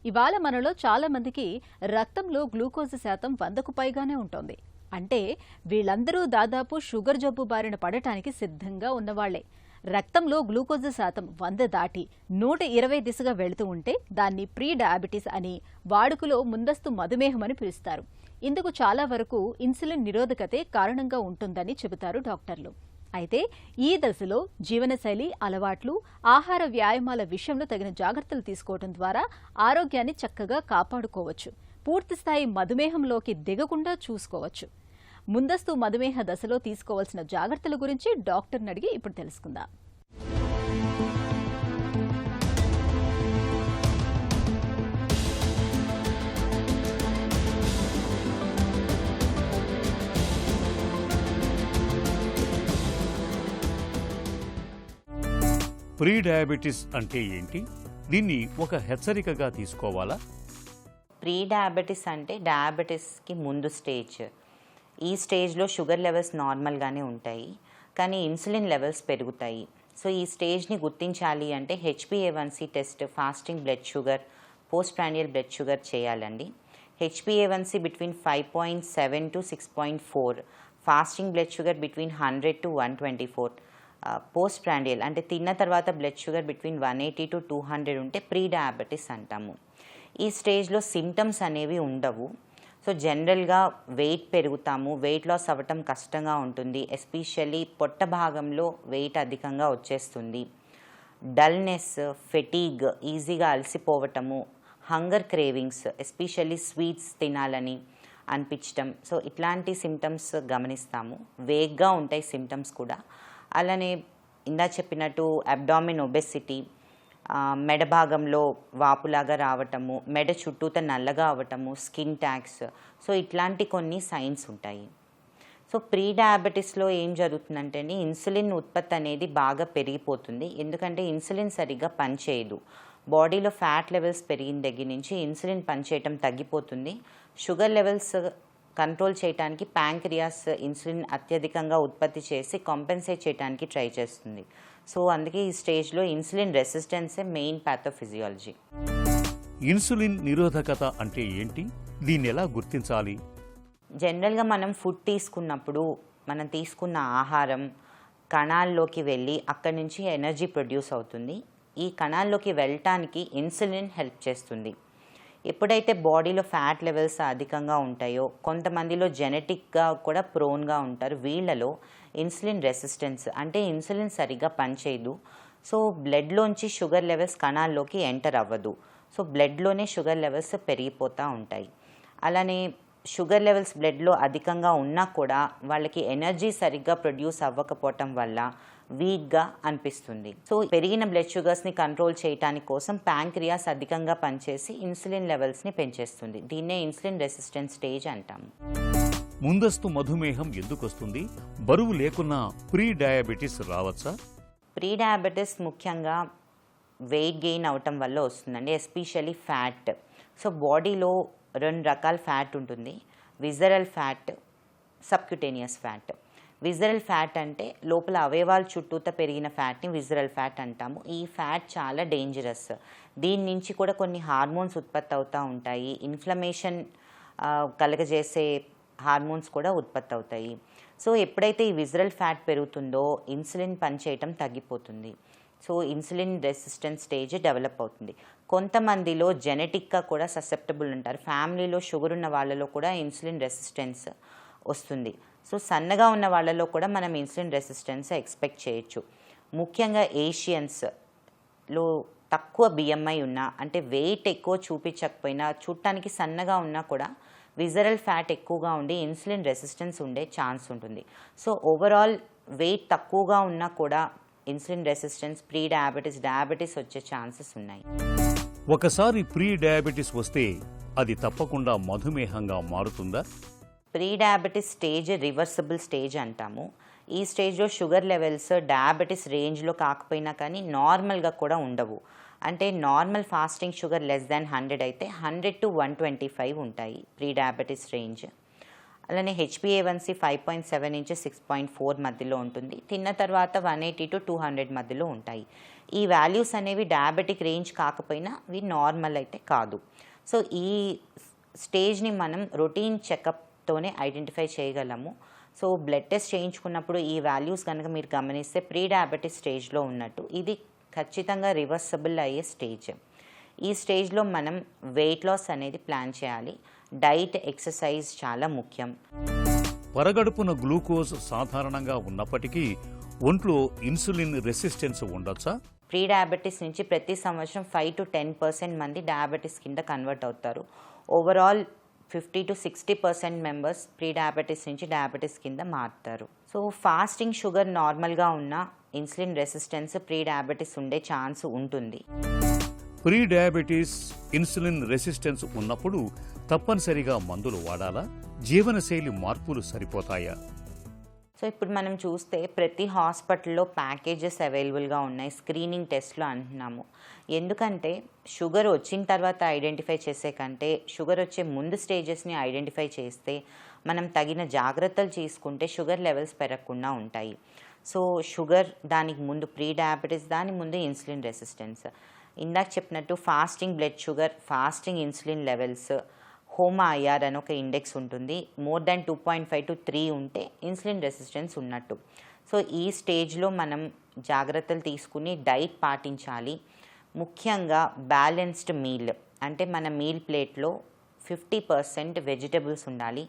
ఇవాళ మనలో చాలా మందికి రక్తంలో గ్లూకోజ్ శాతం 100కు పైగానే ఉంటుంది. అంటే వీళ్ళందరూ దాదాపు షుగర్ జబ్బు బారిన పడటానికి సిద్ధంగా ఉన్నవాళ్లే. రక్తంలో గ్లూకోజ్ శాతం 100 దాటి 120 దిశగా వెళుతూ ఉంటే దాన్ని ప్రీ డయాబెటీస్ అని, వాడుకలో ముందస్తు మధుమేహం అని పిలుస్తారు. ఇందుకు చాలా వరకు ఇన్సులిన్ నిరోధకతే కారణంగా ఉంటుందని చెబుతారు డాక్టర్లు. అయితే ఈ దశలో జీవనశైలి, అలవాట్లు, ఆహార వ్యాయామాల విషయంలో తగిన జాగ్రత్తలు తీసుకోవడం ద్వారా ఆరోగ్యాన్ని చక్కగా కాపాడుకోవచ్చు. పూర్తిస్థాయి మధుమేహంలోకి దిగకుండా చూసుకోవచ్చు. ముందస్తు మధుమేహ దశలో తీసుకోవాల్సిన జాగ్రత్తల గురించి డాక్టర్ని అడిగి ఇప్పుడు తెలుసుకుందాం. ప్రీ డయాబెటిస్ అంటే ఏంటి? దీన్ని ఒక హెచ్చరికగా తీసుకోవాలా? ప్రీ డయాబెటిస్ అంటే డయాబెటిస్కి ముందు స్టేజ్. ఈ స్టేజ్లో షుగర్ లెవెల్స్ నార్మల్గానే ఉంటాయి, కానీ ఇన్సులిన్ లెవెల్స్ పెరుగుతాయి. సో ఈ స్టేజ్ని గుర్తించాలి అంటే HbA1c test, fasting blood sugar, post prandial blood sugar చేయాలండి. HbA1c between 5.7 to 6.4, fasting blood sugar between 100 to 124, post prandial అంటే తిన్న తర్వాత బ్లడ్ షుగర్ బిట్వీన్ 180 to 200 ఉంటే ప్రీ డయాబెటిస్ అంటాము. ఈ స్టేజ్లో సిమ్టమ్స్ అనేవి ఉండవు. సో జనరల్గా వెయిట్ పెరుగుతాము, వెయిట్ లాస్ అవ్వటం కష్టంగా ఉంటుంది, ఎస్పెషల్లీ పొట్ట భాగంలో వెయిట్ అధికంగా వచ్చేస్తుంది. డల్నెస్, ఫెటీగ్, ఈజీగా అలసిపోవటము, హంగర్ క్రేవింగ్స్, ఎస్పెషల్లీ స్వీట్స్ తినాలని అనిపించటం. సో ఇట్లాంటి సిమ్టమ్స్ గమనిస్తాము. వేగ్గా ఉంటాయి సిమ్టమ్స్ కూడా. అలానే ఇందా చెప్పినట్టు అబ్డామిన్ ఒబెసిటీ, మెడ భాగంలో వాపులాగా రావటము, మెడ చుట్టూత నల్లగా అవ్వటము, స్కిన్ ట్యాక్స్. సో ఇట్లాంటి కొన్ని సైన్స్ ఉంటాయి. సో ప్రీ డయాబెటిస్లో ఏం జరుగుతుందంటే ఇన్సులిన్ ఉత్పత్తి అనేది బాగా పెరిగిపోతుంది. ఎందుకంటే ఇన్సులిన్ సరిగ్గా పనిచేయదు. బాడీలో ఫ్యాట్ లెవెల్స్ పెరిగిన దగ్గర నుంచి ఇన్సులిన్ పనిచేయటం తగ్గిపోతుంది. షుగర్ లెవెల్స్ కంట్రోల్ చేయడానికి ప్యాంక్రియాస్ ఇన్సులిన్ అత్యధికంగా ఉత్పత్తి చేసి కాంపెన్సేట్ చేయడానికి ట్రై చేస్తుంది. సో అందుకే ఈ స్టేజ్లో ఇన్సులిన్ రెసిస్టెన్సే మెయిన్ పాథోఫిజియాలజీ. ఇన్సులిన్ నిరోధకత అంటే ఏంటి? దీన్ని ఎలా గుర్తించాలి? జనరల్గా మనం ఫుడ్ తీసుకున్నప్పుడు మనం తీసుకున్న ఆహారం కణాల్లోకి వెళ్ళి అక్కడి నుంచి ఎనర్జీ ప్రొడ్యూస్ అవుతుంది. ఈ కణాల్లోకి వెళ్ళటానికి ఇన్సులిన్ హెల్ప్ చేస్తుంది. ఎప్పుడైతే బాడీలో ఫ్యాట్ లెవెల్స్ అధికంగా ఉంటాయో, కొంతమందిలో జెనెటిక్గా కూడా ప్రోన్గా ఉంటారు, వీళ్ళలో ఇన్సులిన్ రెసిస్టెన్స్ అంటే ఇన్సులిన్ సరిగ్గా పనిచేయదు. సో బ్లడ్లోంచి షుగర్ లెవెల్స్ కణాల్లోకి ఎంటర్ అవ్వదు. సో బ్లడ్లోనే షుగర్ లెవెల్స్ పెరిగిపోతూ ఉంటాయి. అలానే షుగర్ లెవెల్స్ బ్లడ్లో అధికంగా ఉన్నా కూడా వాళ్ళకి ఎనర్జీ సరిగ్గా ప్రొడ్యూస్ అవ్వకపోవటం వల్ల వీక్గా అనిపిస్తుంది. సో పెరిగిన బ్లడ్ షుగర్స్ని కంట్రోల్ చేయడానికి కోసం ప్యాంక్రియాస్ అధికంగా పనిచేసి ఇన్సులిన్ లెవెల్స్ని పెంచేస్తుంది. దీన్నే ఇన్సులిన్ రెసిస్టెన్స్ స్టేజ్ అంటాము. ముందస్తు మధుమేహం ఎందుకు వస్తుంది? బరువు లేకున్నా ప్రీ డయాబెటిస్ రావచ్చా? ప్రీ డయాబెటిస్ ముఖ్యంగా వెయిట్ గెయిన్ అవటం వల్ల వస్తుందండి, ఎస్పెషల్లీ ఫ్యాట్. సో బాడీలో 2 రకాల ఫ్యాట్ ఉంటుంది, visceral fat, subcutaneous fat. Visceral fat అంటే లోపల అవయవాల చుట్టూత పెరిగిన ఫ్యాట్ని విజరల్ ఫ్యాట్ అంటాము. ఈ ఫ్యాట్ చాలా డేంజరస్. దీని నుంచి కూడా కొన్ని హార్మోన్స్ ఉత్పత్తి అవుతూ ఉంటాయి. ఇన్ఫ్లమేషన్ కలగజేసే హార్మోన్స్ కూడా ఉత్పత్తి అవుతాయి. సో ఎప్పుడైతే ఈ విజరల్ ఫ్యాట్ పెరుగుతుందో ఇన్సులిన్ పనిచేయటం తగ్గిపోతుంది. So insulin resistance stage develop అవుతుంది. కొంతమందిలో జెనెటిక్గా కూడా ససెప్టబుల్ ఉంటారు. ఫ్యామిలీలో షుగర్ ఉన్న వాళ్ళలో కూడా ఇన్సులిన్ రెసిస్టెన్స్ వస్తుంది. సో సన్నగా ఉన్న వాళ్ళలో కూడా మనం ఇన్సులిన్ రెసిస్టెన్స్ ఎక్స్పెక్ట్ చేయొచ్చు. ముఖ్యంగా ఏషియన్స్లో తక్కువ BMI ఉన్నా, అంటే వెయిట్ ఎక్కువ చూపించకపోయినా, చూడటానికి సన్నగా ఉన్నా కూడా విజరల్ ఫ్యాట్ ఎక్కువగా ఉండి ఇన్సులిన్ రెసిస్టెన్స్ ఉండే ఛాన్స్ ఉంటుంది. సో ఓవరాల్ వెయిట్ తక్కువగా ఉన్నా కూడా insulin resistance, pre diabetes, diabetes వచ్చే ఛాన్సెస్ ఉన్నాయి. ఒకసారి ప్రీ డయాబెటిస్ వస్తే అది తప్పకుండా మధుమేహంగా మారుతుందా? Pre diabetes stage reversible stage అంటాము. ఈ స్టేజ్లో షుగర్ లెవెల్స్ డయాబెటిస్ రేంజ్లో కాకపోయినా కానీ నార్మల్గా కూడా ఉండవు. అంటే normal fasting sugar less than 100 అయితే 100 to 125 ఉంటాయి ప్రీ డయాబెటిస్ రేంజ్. అలానే HbA1c 5.7 నుంచి 6.4 మధ్యలో ఉంటుంది. తిన్న తర్వాత 180 to 200 మధ్యలో ఉంటాయి. ఈ వాల్యూస్ అనేవి డయాబెటిక్ రేంజ్ కాకపోయినా ఇవి నార్మల్ అయితే కాదు. సో ఈ స్టేజ్ని మనం రొటీన్ చెకప్తోనే ఐడెంటిఫై చేయగలము. సో బ్లడ్ టెస్ట్ చేయించుకున్నప్పుడు ఈ వాల్యూస్ కనుక మీరు గమనిస్తే ప్రీ డయాబెటిస్ స్టేజ్లో ఉన్నట్టు. ఇది ఖచ్చితంగా రివర్సబుల్ అయ్యే స్టేజ్. ఈ స్టేజ్లో మనం వెయిట్ లాస్ అనేది ప్లాన్ చేయాలి. డైట్, ఎక్సర్సైజ్ చాలా ముఖ్యం. పరగడుపున గ్లూకోజ్ సాధారణంగా ఉన్నప్పటికీ ఒంట్లో ఇన్సులిన్ రెసిస్టెన్స్ ఉండొచ్చా? ప్రీ డయాబెటిస్ నుంచి ప్రతి సంవత్సరం 5 to 10% మంది డయాబెటిస్ కింద కన్వర్ట్ అవుతారు. Overall 50 to 60% members pre diabetes నుంచి డయాబెటిస్ కింద మారుతారు. సో ఫాస్టింగ్ షుగర్ నార్మల్గా ఉన్న ఇన్సులిన్ రెసిస్టెన్స్ ప్రీ డయాబెటిస్ ఉండే ఛాన్స్ ఉంటుంది. ప్రీ డయాబెటీస్, ఇన్సులిన్ రెసిస్టెన్స్ ఉన్నప్పుడు తప్పనిసరిగా మందులు వాడాలా? జీవనశైలి మార్పులు సరిపోతాయా? సో ఇప్పుడు మనం చూస్తే ప్రతి హాస్పిటల్లో ప్యాకేజెస్ అవైలబుల్గా ఉన్నాయి. స్క్రీనింగ్ టెస్ట్లు అంటున్నాము. ఎందుకంటే షుగర్ వచ్చిన తర్వాత ఐడెంటిఫై చేసే కంటే షుగర్ వచ్చే ముందు స్టేజెస్ని ఐడెంటిఫై చేస్తే మనం తగిన జాగ్రత్తలు తీసుకుంటే షుగర్ లెవెల్స్ పెరగకుండా ఉంటాయి. సో షుగర్ దానికి ముందు ప్రీ డయాబెటీస్, దాని ముందు ఇన్సులిన్ రెసిస్టెన్స్. ఇందాక చెప్పినట్టు fasting blood sugar, fasting insulin levels, HOMA IR అని ఒక ఇండెక్స్ ఉంటుంది. మోర్ దాన్ 2.5 to 3 ఉంటే ఇన్సులిన్ రెసిస్టెన్స్ ఉన్నట్టు. సో ఈ స్టేజ్లో మనం జాగ్రత్తలు తీసుకుని డైట్ పాటించాలి. ముఖ్యంగా బ్యాలెన్స్డ్ మీల్, అంటే మన మీల్ ప్లేట్లో 50% వెజిటబుల్స్ ఉండాలి,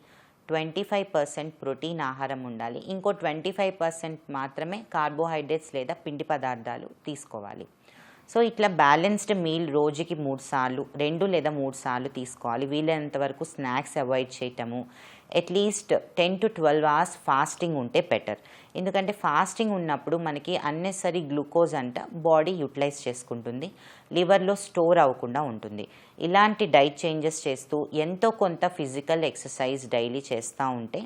25% ప్రోటీన్ ఆహారం ఉండాలి, ఇంకో 25% మాత్రమే కార్బోహైడ్రేట్స్ లేదా పిండి పదార్థాలు తీసుకోవాలి. సో ఇట్లా బ్యాలెన్స్డ్ మీల్ రోజుకి 3 సార్లు, 2 లేదా 3 సార్లు తీసుకోవాలి. వీలైనంత వరకు స్నాక్స్ అవాయిడ్ చేయటము. అట్లీస్ట్ 10 to 12 hours ఫాస్టింగ్ ఉంటే బెటర్. ఎందుకంటే ఫాస్టింగ్ ఉన్నప్పుడు మనకి అన్నెసరీ గ్లూకోజ్ అంట బాడీ యూటిలైజ్ చేసుకుంటుంది, లివర్లో స్టోర్ అవ్వకుండా ఉంటుంది. ఇలాంటి డైట్ చేంజెస్ చేస్తూ ఎంతో కొంత ఫిజికల్ ఎక్సర్సైజ్ డైలీ చేస్తూ ఉంటే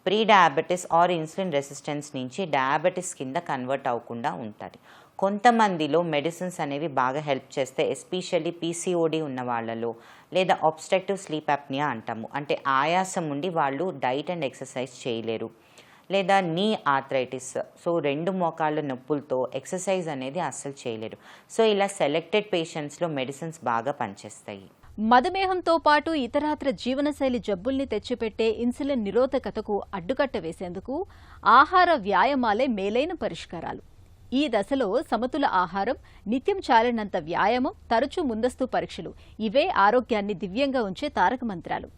pre diabetes or insulin resistance నుంచి డయాబెటిస్ కింద కన్వర్ట్ అవ్వకుండా ఉంటుంది. కొంతమందిలో మెడిసిన్స్ అనేవి బాగా హెల్ప్ చేస్తే, ఎస్పెషల్లీ పీసీఓడి ఉన్న వాళ్ళలో, లేదా అబ్స్ట్రక్టివ్ స్లీప్ అప్నియా అంటాము, అంటే ఆయాసం ఉండి వాళ్ళు డైట్ అండ్ ఎక్సర్సైజ్ చేయలేరు, లేదా నీ ఆర్థరైటిస్, సో 2 మోకాళ్ళ నొప్పులతో ఎక్సర్సైజ్ అనేది అస్సలు చేయలేరు. సో ఇలా సెలెక్టెడ్ పేషెంట్స్లో మెడిసిన్స్ బాగా పనిచేస్తాయి. మధుమేహంతో పాటు ఇతరాత్ర జీవనశైలి జబ్బుల్ని తెచ్చిపెట్టే ఇన్సులిన్ నిరోధకతకు అడ్డుకట్ట వేసేందుకు ఆహార వ్యాయామాలే మేలైన పరిష్కారాలు. ఈ దశలో సమతుల ఆహారం, నిత్యం చాలినంత వ్యాయామం, తరచూ ముందస్తు పరీక్షలు, ఇవే ఆరోగ్యాన్ని దివ్యంగా ఉంచే తారక మంత్రాలు.